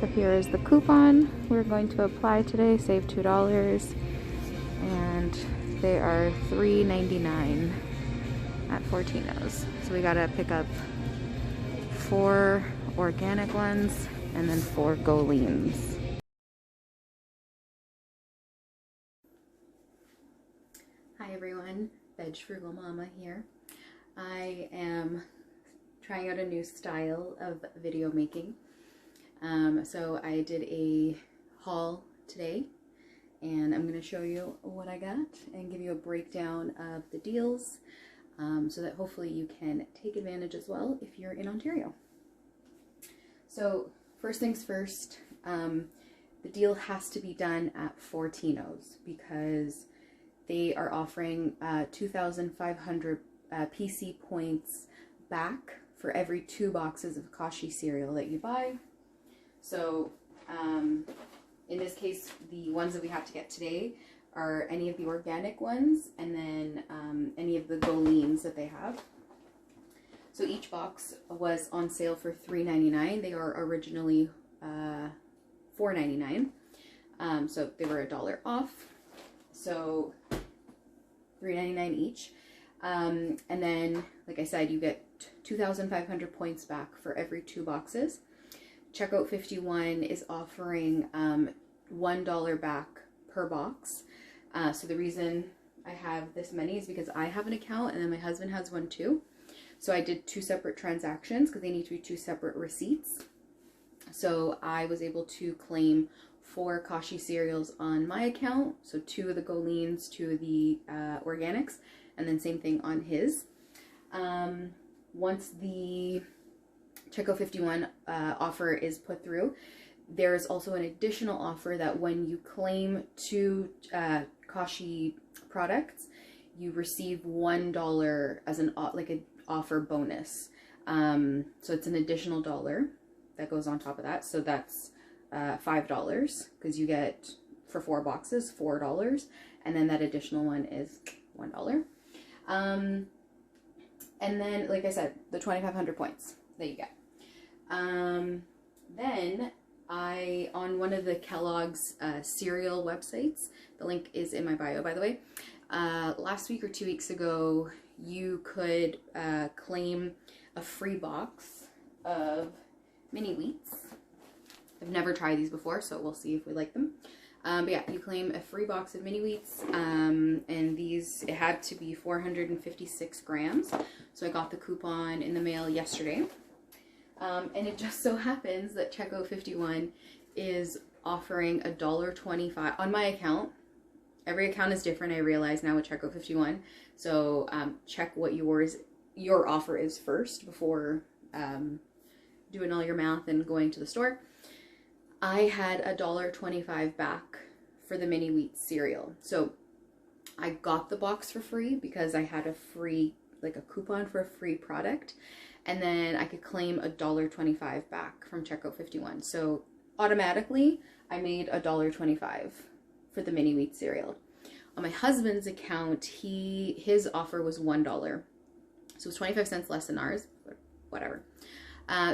So here is the coupon we're going to apply today, save $2, and they are $3.99 at Fortinos. So we gotta pick up 4 organic ones and then 4 Goleans. Hi everyone, Veg Frugal Mama here. I am trying out a new style of video making. So I did a haul today and I'm going to show you what I got and give you a breakdown of the deals so that hopefully you can take advantage as well if you're in Ontario. So first things first, the deal has to be done at Fortinos because they are offering 2,500 PC points back for every 2 boxes of Kashi cereal that you buy. So in this case, the ones that we have to get today are any of the organic ones and then any of the Goleans that they have. So each box was on sale for $3.99. They are originally $4.99. So they were $1 off. So $3.99 each. And then, like I said, you get 2,500 points back for every 2 boxes. Checkout 51 is offering $1 back per box. So the reason I have this many is because I have an account and then my husband has one too. So I did 2 separate transactions because they need to be 2 separate receipts. So I was able to claim 4 Kashi cereals on my account. So 2 of the Goleans, 2 of the organics, and then same thing on his. Once the Checkout 51 offer is put through, there's also an additional offer that when you claim 2 Kashi products, you receive $1 as an offer bonus. So it's an additional $1 that goes on top of that. So that's $5 because you get for 4 boxes $4, and then that additional one is $1. And then, like I said, the 2,500 points that you get. Then on one of the Kellogg's cereal websites, the link is in my bio, by the way, last week or 2 weeks ago, you could claim a free box of mini wheats. I've never tried these before, so we'll see if we like them. But yeah, you claim a free box of mini wheats, and these, it had to be 456 grams. So I got the coupon in the mail yesterday. And it just so happens that Checkout 51 is offering $1.25 on my account. Every account is different, I realize now with Checkout 51. So check what your offer is first before doing all your math and going to the store. I had $1.25 back for the mini wheat cereal. So I got the box for free because I had a free, like a coupon for a free product. And then I could claim $1.25 back from Checkout 51. So automatically I made $1.25 for the mini wheat cereal. On my husband's account, his offer was $1. So it was 25 cents less than ours, but whatever.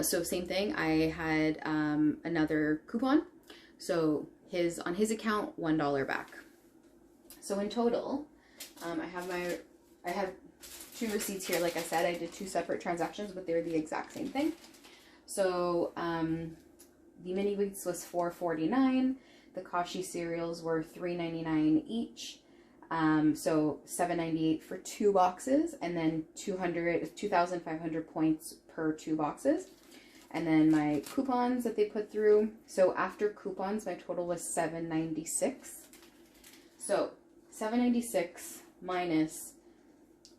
So same thing, I had another coupon. So on his account, $1 back. So in total, I have 2 receipts here. Like I said, I did 2 separate transactions, but they're the exact same thing. So the mini wheats was $4.49. The Kashi cereals were $3.99 each. So $7.98 for 2 boxes, and then 2,500 points per 2 boxes. And then my coupons that they put through. So after coupons, my total was $7.96. So $7.96 minus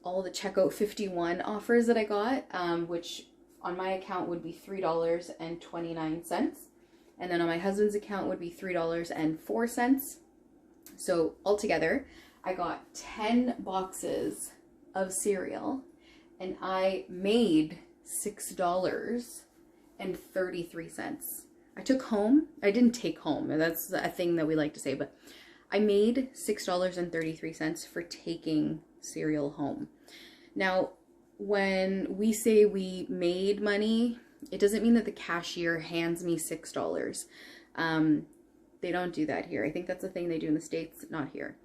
all the Checkout 51 offers that I got, which on my account would be $3.29. And then on my husband's account would be $3.04. So altogether, I got 10 boxes of cereal and I made $6.33. I didn't take home, that's a thing that we like to say, but I made $6.33 for taking cereal home. Now, when we say we made money, It doesn't mean that the cashier hands me $6. They don't do that here. I think that's a thing they do in the States, not here.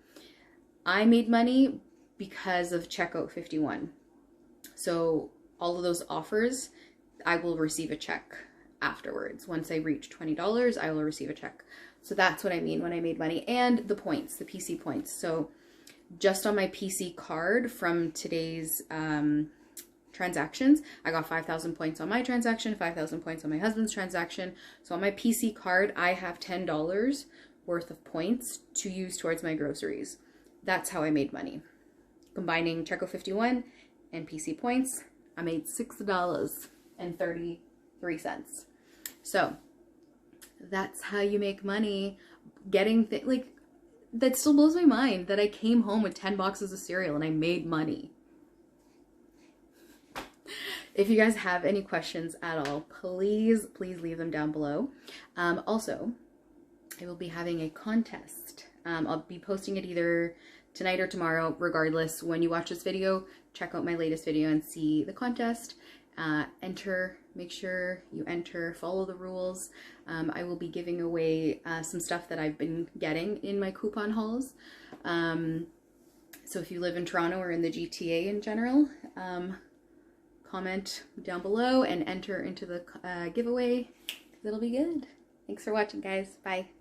I made money because of checkout 51. So all of those offers, I will receive a check afterwards. Once I reach $20, I will receive a check. So that's what I mean when I made money. And the points, the PC points. So just on my PC card from today's transactions, I got 5,000 points on my transaction, 5,000 points on my husband's transaction. So on my PC card, I have $10 worth of points to use towards my groceries. That's how I made money. Combining Checo 51 and PC points, I made $6.33. So that's how you make money. Getting like, that still blows my mind that I came home with 10 boxes of cereal and I made money. If you guys have any questions at all, please leave them down below. Also, I will be having a contest. I'll be posting it either tonight or tomorrow. Regardless, when you watch this video, check out my latest video and see the contest. Enter, make sure you enter, follow the rules. I will be giving away some stuff that I've been getting in my coupon hauls. So if you live in Toronto or in the GTA in general, comment down below and enter into the giveaway. It'll be good. Thanks for watching, guys. Bye.